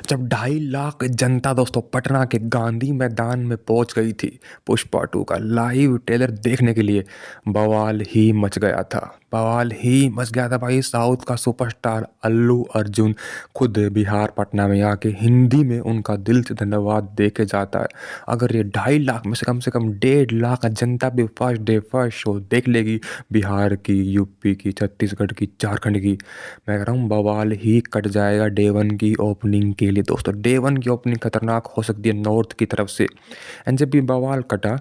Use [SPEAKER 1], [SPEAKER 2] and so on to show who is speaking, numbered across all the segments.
[SPEAKER 1] जब 2.5 लाख जनता दोस्तों पटना के गांधी मैदान में पहुंच गई थी पुष्पा 2 का लाइव ट्रेलर देखने के लिए, बवाल ही मच गया था। बवाल ही मच गया था भाई। साउथ का सुपरस्टार अल्लू अर्जुन खुद बिहार पटना में आके हिंदी में उनका दिल से धन्यवाद दे के जाता है। अगर ये 2.5 लाख में से कम 1.5 लाख जनता भी फर्स्ट डे फर्स्ट शो देख लेगी, बिहार की, यूपी की, छत्तीसगढ़ की, झारखंड की, मैं कह रहा हूँ बवाल ही कट जाएगा डे वन की ओपनिंग के लिए दोस्तों। डे वन की ओपनिंग खतरनाक हो सकती है नॉर्थ की तरफ से। एंड जब भी बवाल कटा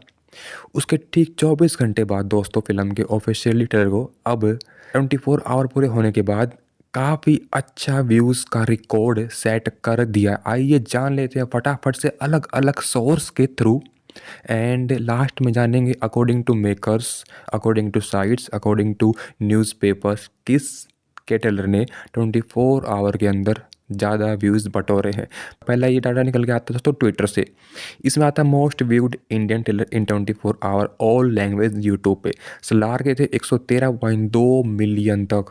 [SPEAKER 1] उसके ठीक 24 घंटे बाद दोस्तों फिल्म के ऑफिशियली ट्रेलर को अब 24 आवर पूरे होने के बाद काफ़ी अच्छा व्यूज़ का रिकॉर्ड सेट कर दिया। आइए जान लेते हैं फटाफट से अलग अलग सोर्स के थ्रू। एंड लास्ट में जानेंगे according to makers, according to sites, according to newspapers किस के ट्रेलर ने 24 आवर के अंदर ज़्यादा व्यूज़ बटोरे हैं। पहला ये डाटा निकल के आता था दोस्तों ट्विटर से। इसमें आता most viewed Indian trailer in 24 hour all language YouTube पे। सलार के थे 113.2 मिलियन तक,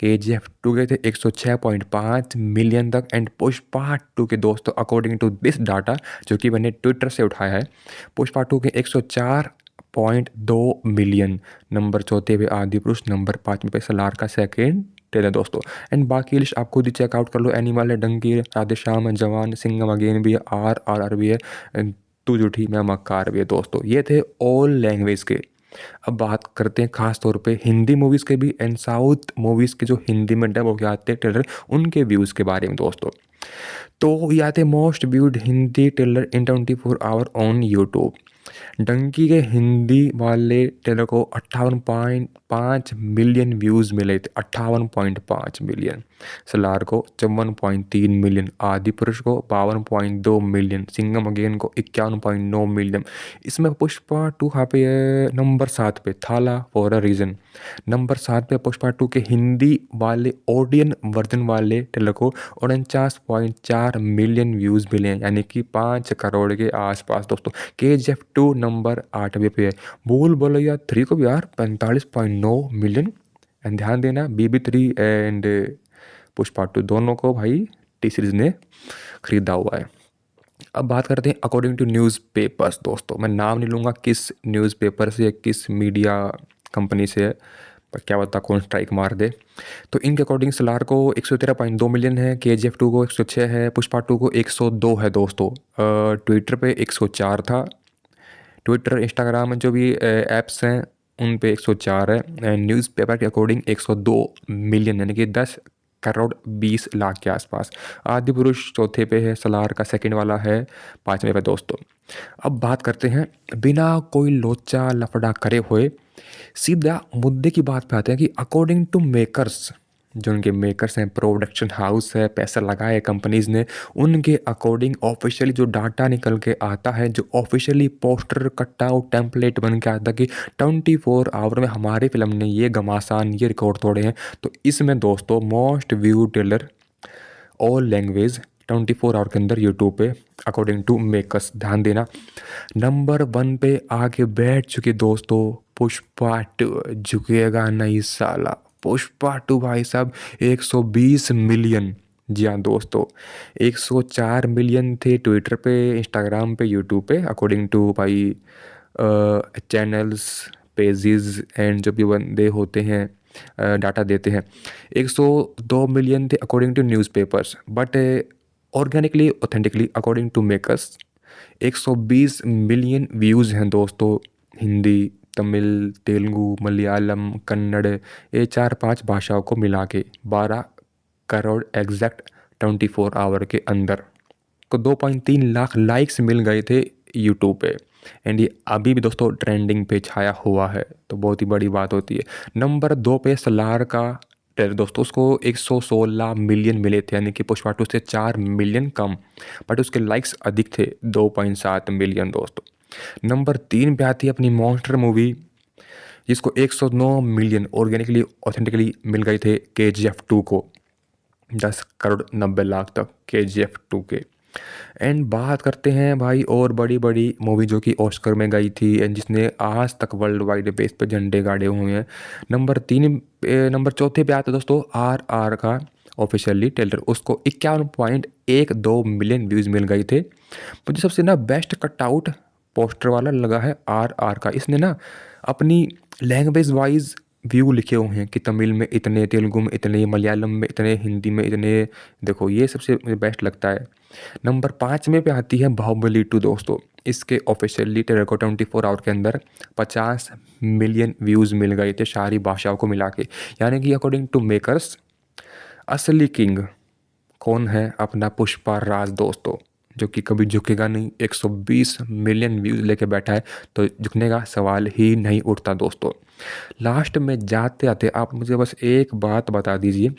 [SPEAKER 1] KGF 2 के थे 106.5 मिलियन तक, एंड पुष्पा 2 के दोस्तों अकॉर्डिंग टू दिस डाटा जो कि मैंने ट्विटर से उठाया है, पुष्पा 2 के 104.2 मिलियन। नंबर चौथे पे आदि पुरुष, नंबर 5 पे सलार का सेकेंड ट्रेलर दोस्तों। एंड बाकी लिस्ट आप खुद ही चेकआउट कर लो। एनिमल है, डंकी है, राधेश्याम है, जवान, सिंघम अगेन भी है, RRR भी है, तू जूठी मैं मक्कार भी है दोस्तों। ये थे ऑल लैंग्वेज के। अब बात करते हैं खास तौर पे हिंदी मूवीज़ के भी एंड साउथ मूवीज़ के जो हिंदी में डब होके आते हैं ट्रेलर, उनके व्यूज़ के बारे में दोस्तों। तो ये आते most viewed Hindi trailer in 24 hour on YouTube. Dunki के हिंदी वाले ट्रेलर को 58.5 मिलियन व्यूज़ मिले थे, 58.5 मिलियन। सलार को 54.3 मिलियन, आदि पुरुष को 52.2 मिलियन, सिंघम अगेन को 51.9 मिलियन। इसमें पुष्पा 2 यहाँ पे नंबर 7 पे, थाला फॉर अ रीज़न। नंबर 7 पे पुष्पा 2 के हिंदी वाले ऑडियन वर्जन वाले ट्रेलर को 49.4 मिलियन व्यूज़ मिले हैं, यानी कि 5 करोड़ के आसपास दोस्तों। KGF 2 नंबर 8वें पे है। भूल भुलैया 3 को भी यार 45.9 मिलियन। एंड ध्यान देना BB 3 एंड पुष्पा 2 दोनों को भाई टी सीरीज ने खरीदा हुआ है। अब बात करते हैं अकॉर्डिंग टू न्यूज़पेपर्स दोस्तों। मैं नाम नहीं लूँगा किस न्यूज़पेपर से, किस मीडिया कंपनी से है, पर क्या पता कौन स्ट्राइक मार दे। तो इनके अकॉर्डिंग सलार को 113.2 मिलियन है, KGF 2 को 106 है, पुष्पा 2 को 102 है दोस्तों। ट्विटर पे 104 था। ट्विटर, इंस्टाग्राम में जो भी ऐप्स हैं उन पे 104 है। एंड न्यूज़पेपर के अकॉर्डिंग 102 मिलियन, यानी कि 10 करोड़ 20 लाख के आसपास। आदि पुरुष चौथे पे है, सलार का सेकंड वाला है 5वें पे दोस्तों। अब बात करते हैं बिना कोई लोचा लफड़ा करे हुए सीधा मुद्दे की बात पे आते हैं कि अकॉर्डिंग टू मेकर्स, जो उनके मेकर्स हैं, प्रोडक्शन हाउस है, पैसा लगाए कंपनीज ने, उनके अकॉर्डिंग ऑफिशियली जो डाटा निकल के आता है, जो ऑफिशियली पोस्टर कटआउट टेम्पलेट बन के आता है कि 24 आवर में हमारी फिल्म ने ये घमासान ये रिकॉर्ड तोड़े हैं। तो इसमें दोस्तों most view trailer all language 24 hour के अंदर यूट्यूब पे अकॉर्डिंग टू मेकर्स, ध्यान देना, नंबर 1 पे आके बैठ चुके दोस्तों पुष्पा 2। झुकेगा नहीं साला। पुष्पा 2 भाई साहब 120 मिलियन। जी हाँ दोस्तों, 104 मिलियन थे ट्विटर पे, इंस्टाग्राम पे, यूट्यूब पे, अकॉर्डिंग टू भाई चैनल्स, पेजेस एंड जो भी बंदे होते हैं डाटा देते हैं। 102 मिलियन थे according to newspapers, but organically authentically according to makers 120 million views हैं दोस्तों। हिंदी, तमिल, तेलुगु, मलयालम, कन्नड़, ये 4-5 भाषाओं को मिला के 12 करोड़ एग्जैक्ट 24 आवर के अंदर। को 2.3 लाख लाइक्स मिल गए थे यूट्यूब पे। एंड ये अभी भी दोस्तों ट्रेंडिंग पे छाया हुआ है, तो बहुत ही बड़ी बात होती है। नंबर 2 पे सलार का ट्रेलर दोस्तों, उसको 116 मिलियन मिले थे, यानी कि पुष्पा 2 से 4 मिलियन कम, बट उसके लाइक्स अधिक थे 2.7 मिलियन दोस्तों। नंबर 3 पे आती है अपनी मॉन्स्टर मूवी, जिसको 109 मिलियन ऑर्गेनिकली ऑथेंटिकली मिल गए थे KGF 2 को, 10 करोड़ 90 लाख तक KGF 2 के। एंड बात करते हैं भाई और बड़ी बड़ी मूवी जो कि ऑस्कर में गई थी एंड जिसने आज तक वर्ल्ड वाइड बेस पे झंडे गाड़े हुए हैं। नंबर 4 पे आता है दोस्तों RR का ऑफिशियली ट्रेलर उसको 51.12 मिलियन व्यूज़ मिल गए थे। मुझे सबसे ना बेस्ट कटआउट पोस्टर वाला लगा है RR का। इसने ना अपनी लैंग्वेज वाइज व्यू लिखे हुए हैं कि तमिल में इतने, तेलुगु में इतने, मलयालम में इतने, हिंदी में इतने। देखो ये सबसे मुझे बेस्ट लगता है। नंबर 5 में पे आती है बाहुबली 2 दोस्तों। इसके ऑफिशियली ट्रेलर को 24 आवर के अंदर 50 मिलियन व्यूज़ मिल गए थे सारी भाषाओं को मिला के। यानी कि अकॉर्डिंग टू मेकर्स असली किंग कौन है? अपना पुष्पा राज दोस्तों, जो कि कभी झुकेगा नहीं। 120 मिलियन व्यूज़ लेके बैठा है तो झुकने का सवाल ही नहीं उठता दोस्तों। लास्ट में जाते आते आप मुझे बस एक बात बता दीजिए,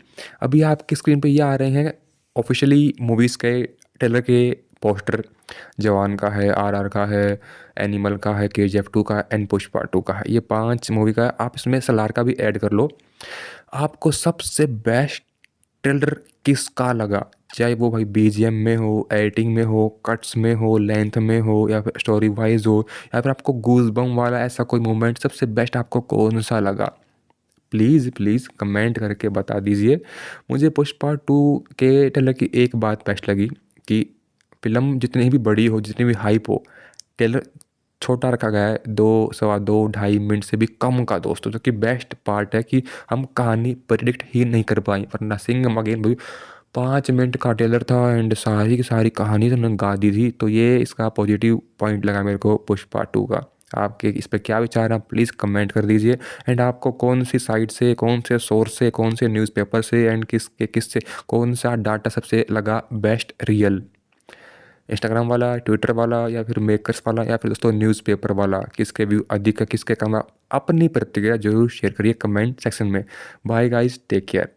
[SPEAKER 1] अभी आपकी स्क्रीन पे ये आ रहे हैं ऑफिशियली मूवीज़ के ट्रेलर के पोस्टर। जवान का है, RR का है, एनिमल का है, KGF 2 का एंड पुष्पा 2 का है। ये 5 मूवी का है। आप इसमें सलार का भी ऐड कर लो। आपको सबसे बेस्ट ट्रेलर किसका लगा? चाहे वो भाई BGM में हो, एडिटिंग में हो, कट्स में हो, लेंथ में हो, या फिर स्टोरी वाइज हो, या फिर आपको गूज़बम्प वाला ऐसा कोई मोमेंट सबसे बेस्ट आपको कौन सा लगा? प्लीज़ प्लीज़ कमेंट करके बता दीजिए। मुझे पुष्पा 2 के ट्रेलर की एक बात बेस्ट लगी कि फ़िल्म जितनी भी बड़ी हो, जितनी भी हाइप हो, ट्रेलर छोटा रखा गया है। 2 सवा 2 ढाई मिनट से भी कम का दोस्तों, जो कि बेस्ट पार्ट है कि हम कहानी प्रेडिक्ट ही नहीं कर पाए। वरना सिंघम अगेन भाई 5 मिनट का ट्रेलर था एंड सारी की सारी कहानी तो उन्होंने गा दी थी। तो ये इसका पॉजिटिव पॉइंट लगा मेरे को पुष्पा 2 का। आपके इस पे क्या विचार हैं? आप प्लीज़ कमेंट कर दीजिए। एंड आपको कौन सी साइट से, कौन से सोर्स से, कौन से न्यूज़पेपर से एंड किससे कौन सा डाटा सबसे लगा बेस्ट रियल? इंस्टाग्राम वाला, ट्विटर वाला, या फिर मेकर्स वाला, या फिर दोस्तों न्यूज़पेपर वाला? किसके व्यू अधिक है, किसके कम है? अपनी प्रतिक्रिया जरूर शेयर करिए कमेंट सेक्शन में। Bye guys, take care.